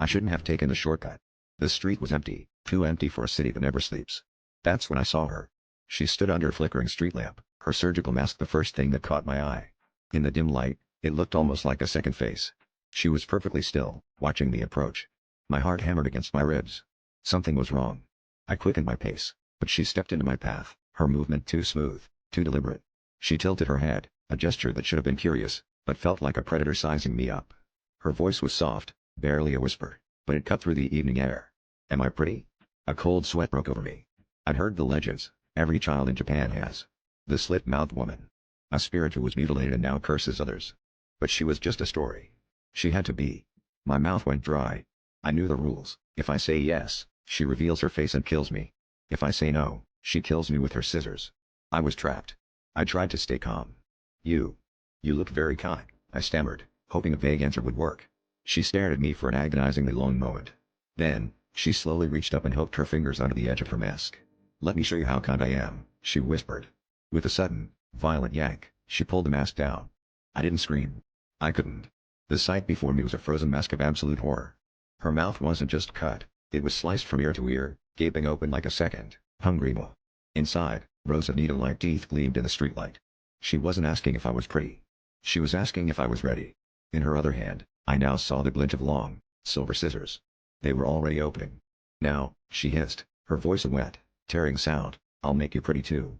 I shouldn't have taken the shortcut. The street was empty, too empty for a city that never sleeps. That's when I saw her. She stood under a flickering street lamp, her surgical mask the first thing that caught my eye. In the dim light, it looked almost like a second face. She was perfectly still, watching me approach. My heart hammered against my ribs. Something was wrong. I quickened my pace, but she stepped into my path, her movement too smooth, too deliberate. She tilted her head, a gesture that should have been curious, but felt like a predator sizing me up. Her voice was soft, barely a whisper, but it cut through the evening air. Am I pretty? A cold sweat broke over me. I'd heard the legends, every child in Japan has. The slit-mouthed woman. A spirit who was mutilated and now curses others. But she was just a story. She had to be. My mouth went dry. I knew the rules. If I say yes, she reveals her face and kills me. If I say no, she kills me with her scissors. I was trapped. I tried to stay calm. You look very kind, I stammered, hoping a vague answer would work. She stared at me for an agonizingly long moment. Then, she slowly reached up and hooked her fingers under the edge of her mask. Let me show you how kind I am, she whispered. With a sudden, violent yank, she pulled the mask down. I didn't scream. I couldn't. The sight before me was a frozen mask of absolute horror. Her mouth wasn't just cut, it was sliced from ear to ear, gaping open like a second, hungry maw. Inside, rows of needle-like teeth gleamed in the streetlight. She wasn't asking if I was pretty. She was asking if I was ready. In her other hand, I now saw the glint of long, silver scissors. They were already opening. Now, she hissed, her voice a wet, tearing sound, I'll make you pretty too.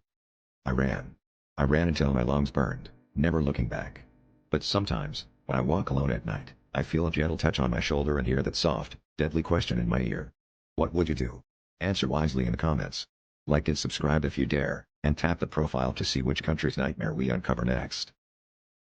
I ran. I ran until my lungs burned, never looking back. But sometimes, when I walk alone at night, I feel a gentle touch on my shoulder and hear that soft, deadly question in my ear. What would you do? Answer wisely in the comments. Like and subscribe if you dare, and tap the profile to see which country's nightmare we uncover next.